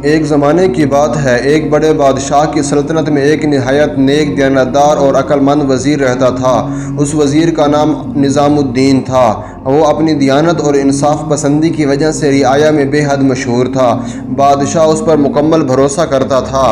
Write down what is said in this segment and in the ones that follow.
ایک زمانے کی بات ہے، ایک بڑے بادشاہ کی سلطنت میں ایک نہایت نیک، دیانتدار اور عقل مند وزیر رہتا تھا۔ اس وزیر کا نام نظام الدین تھا۔ وہ اپنی دیانت اور انصاف پسندی کی وجہ سے رعایا میں بے حد مشہور تھا۔ بادشاہ اس پر مکمل بھروسہ کرتا تھا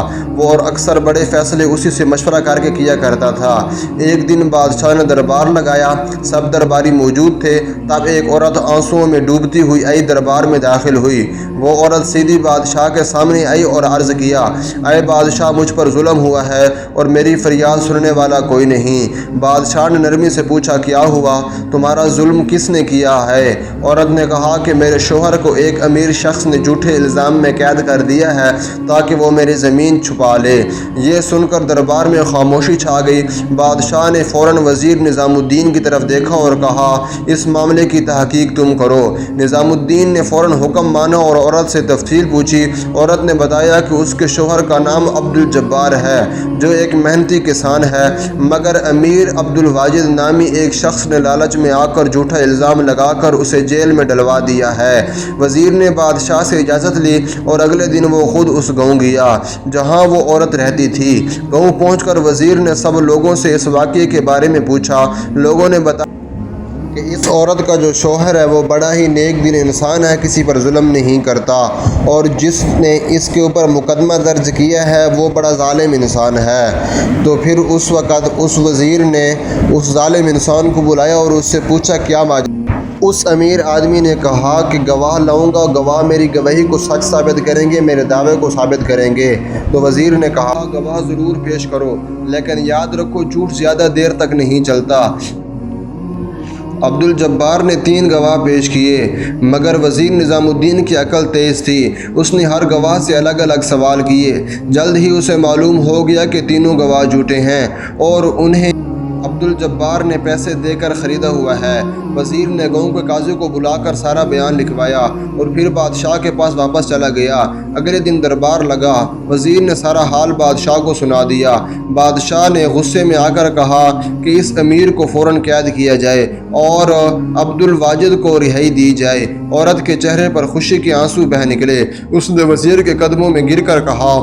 اور اکثر بڑے فیصلے اسی سے مشورہ کر کے کیا کرتا تھا۔ ایک دن بادشاہ نے دربار لگایا، سب درباری موجود تھے۔ تب ایک عورت آنسوؤں میں ڈوبتی ہوئی آئی دربار میں داخل ہوئی۔ وہ عورت سیدھی بادشاہ کے سامنے آئی اور عرض کیا، اے بادشاہ، مجھ پر ظلم ہوا ہے اور میری فریاد سننے والا کوئی نہیں۔ بادشاہ نے نرمی سے پوچھا، کیا ہوا؟ تمہارا ظلم کس نے کیا ہے؟ عورت نے کہا کہ میرے شوہر کو ایک امیر شخص نے جھوٹے الزام میں قید کر دیا ہے تاکہ وہ میری زمین چھپا لے۔ یہ سن کر دربار میں خاموشی چھا گئی۔ بادشاہ نے فوراً وزیر نظام الدین کی طرف دیکھا اور کہا، اس معاملے کی تحقیق تم کرو۔ نظام الدین نے فوراً حکم مانا اور عورت سے تفصیل پوچھی۔ عورت نے بتایا کہ اس کے شوہر کا نام عبدالجبار ہے، جو ایک محنتی کسان ہے، مگر امیر عبدالواجد نامی ایک شخص نے لالچ میں آ کر جھوٹا الزام لگا کر اسے جیل میں ڈلوا دیا ہے۔ وزیر نے بادشاہ سے اجازت لی اور اگلے دن وہ خود اس گاؤں گیا جہاں وہ عورت رہتی تھی۔ گاؤں پہنچ کر وزیر نے سب لوگوں سے اس واقعے کے بارے میں پوچھا۔ لوگوں نے بتایا کہ اس عورت کا جو شوہر ہے وہ بڑا ہی نیک دل انسان ہے، کسی پر ظلم نہیں کرتا، اور جس نے اس کے اوپر مقدمہ درج کیا ہے وہ بڑا ظالم انسان ہے۔ تو پھر اس وقت اس وزیر نے اس ظالم انسان کو بلایا اور اس سے پوچھا، کیا ماجرا؟ اس امیر آدمی نے کہا کہ گواہ لاؤں گا، گواہ میری گواہی کو سچ ثابت کریں گے، میرے دعوے کو ثابت کریں گے۔ تو وزیر نے کہا، گواہ ضرور پیش کرو، لیکن یاد رکھو جھوٹ زیادہ دیر تک نہیں چلتا۔ عبدالجبار نے 3 گواہ پیش کیے، مگر وزیر نظام الدین کی عقل تیز تھی۔ اس نے ہر گواہ سے الگ الگ سوال کیے۔ جلد ہی اسے معلوم ہو گیا کہ تینوں گواہ جھوٹے ہیں اور انہیں عبدالجبار نے پیسے دے کر خریدا ہوا ہے۔ وزیر نے گاؤں کے قاضی کو بلا کر سارا بیان لکھوایا اور پھر بادشاہ کے پاس واپس چلا گیا۔ اگلے دن دربار لگا۔ وزیر نے سارا حال بادشاہ کو سنا دیا۔ بادشاہ نے غصے میں آ کر کہا کہ اس امیر کو فوراً قید کیا جائے اور عبدالواجد کو رہائی دی جائے۔ عورت کے چہرے پر خوشی کے آنسو بہہ نکلے۔ اس نے وزیر کے قدموں میں گر کر کہا،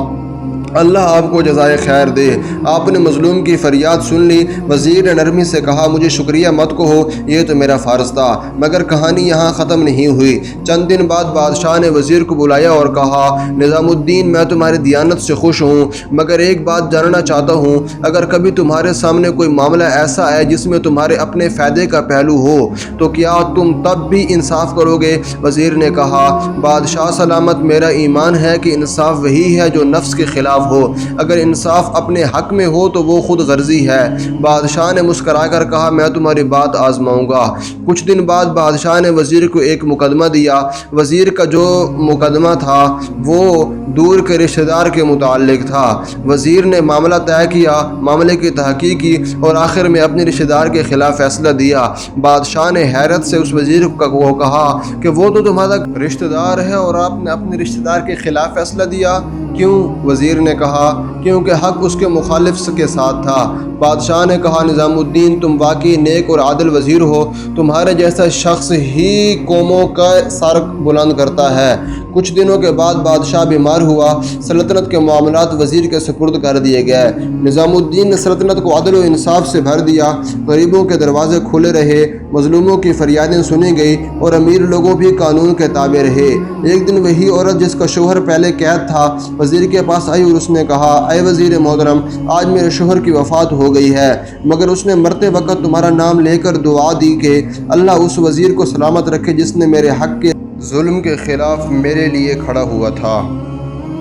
اللہ آپ کو جزائے خیر دے، آپ نے مظلوم کی فریاد سن لی۔ وزیر نے نرمی سے کہا، مجھے شکریہ مت کہو، یہ تو میرا فرض تھا۔ مگر کہانی یہاں ختم نہیں ہوئی۔ چند دن بعد بادشاہ نے وزیر کو بلایا اور کہا، نظام الدین، میں تمہاری دیانت سے خوش ہوں، مگر ایک بات جاننا چاہتا ہوں، اگر کبھی تمہارے سامنے کوئی معاملہ ایسا ہے جس میں تمہارے اپنے فائدے کا پہلو ہو تو کیا تم تب بھی انصاف کرو گے؟ وزیر نے کہا، بادشاہ سلامت، میرا ایمان ہے کہ انصاف وہی ہے جو نفس کے خلاف ہو، اگر انصاف اپنے حق میں ہو تو وہ خود غرضی ہے۔ بادشاہ نے مسکرا کر کہا، میں تمہاری بات آزماؤں گا۔ کچھ دن بعد بادشاہ نے وزیر کو ایک مقدمہ دیا۔ وزیر کا جو مقدمہ تھا وہ دور کے رشتہ دار کے متعلق تھا۔ وزیر نے معاملہ طے کیا، معاملے کی تحقیق کی اور آخر میں اپنے رشتہ دار کے خلاف فیصلہ دیا۔ بادشاہ نے حیرت سے اس وزیر کو کہا کہ وہ تو تمہارا رشتہ دار ہے اور آپ نے اپنے رشتہ دار کے خلاف فیصلہ دیا، کیوں؟ وزیر نے کہا، کیونکہ حق اس کے مخالف کے ساتھ تھا۔ بادشاہ نے کہا، نظام الدین، تم واقعی نیک اور عادل وزیر ہو، تمہارے جیسا شخص ہی قوموں کا سر بلند کرتا ہے۔ کچھ دنوں کے بعد بادشاہ بیمار ہوا۔ سلطنت کے معاملات وزیر کے سپرد کر دیے گئے۔ نظام الدین نے سلطنت کو عدل و انصاف سے بھر دیا، غریبوں کے دروازے کھلے رہے، مظلوموں کی فریادیں سنی گئی اور امیر لوگوں بھی قانون کے تابع رہے۔ ایک دن وہی عورت جس کا شوہر پہلے قید تھا وزیر کے پاس آئی اور اس نے کہا، اے وزیر محترم، آج میرے شوہر کی وفات ہو گئی ہے، مگر اس نے مرتے وقت تمہارا نام لے کر دعا دی کہ اللہ اس وزیر کو سلامت رکھے جس نے میرے حق کے ظلم کے خلاف میرے لیے کھڑا ہوا تھا۔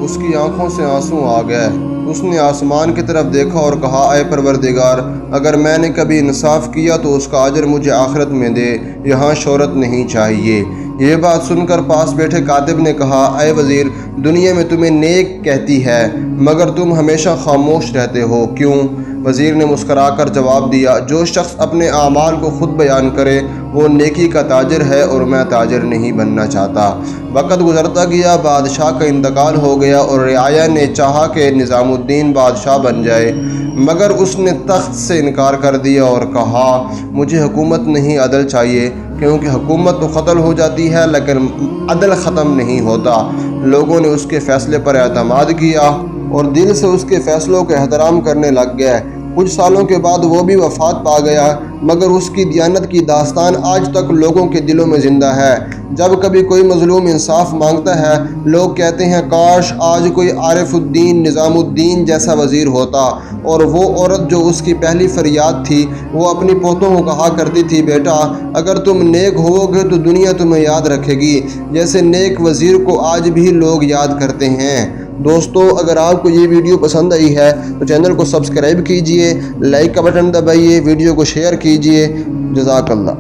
اس کی آنکھوں سے آنسو آ گئے۔ اس نے آسمان کی طرف دیکھا اور کہا، اے پروردگار، اگر میں نے کبھی انصاف کیا تو اس کا اجر مجھے آخرت میں دے، یہاں شہرت نہیں چاہیے۔ یہ بات سن کر پاس بیٹھے کاتب نے کہا، اے وزیر، دنیا میں تمہیں نیک کہتی ہے مگر تم ہمیشہ خاموش رہتے ہو، کیوں؟ وزیر نے مسکرا کر جواب دیا، جو شخص اپنے اعمال کو خود بیان کرے وہ نیکی کا تاجر ہے اور میں تاجر نہیں بننا چاہتا۔ وقت گزرتا گیا، بادشاہ کا انتقال ہو گیا اور رعایا نے چاہا کہ نظام الدین بادشاہ بن جائے، مگر اس نے تخت سے انکار کر دیا اور کہا، مجھے حکومت نہیں عدل چاہیے، کیونکہ حکومت تو قتل ہو جاتی ہے لیکن عدل ختم نہیں ہوتا۔ لوگوں نے اس کے فیصلے پر اعتماد کیا اور دل سے اس کے فیصلوں کا احترام کرنے لگ گئے۔ کچھ سالوں کے بعد وہ بھی وفات پا گیا، مگر اس کی دیانت کی داستان آج تک لوگوں کے دلوں میں زندہ ہے۔ جب کبھی کوئی مظلوم انصاف مانگتا ہے، لوگ کہتے ہیں کاش آج کوئی عارف الدین نظام الدین جیسا وزیر ہوتا۔ اور وہ عورت جو اس کی پہلی فریاد تھی، وہ اپنی پوتوں کو کہا کرتی تھی، بیٹا اگر تم نیک ہوو گے تو دنیا تمہیں یاد رکھے گی، جیسے نیک وزیر کو آج بھی لوگ یاد کرتے ہیں۔ دوستو، اگر آپ کو یہ ویڈیو پسند آئی ہے تو چینل کو سبسکرائب کیجئے، لائک کا بٹن دبائیے، ویڈیو کو شیئر کیجئے۔ جزاک اللہ۔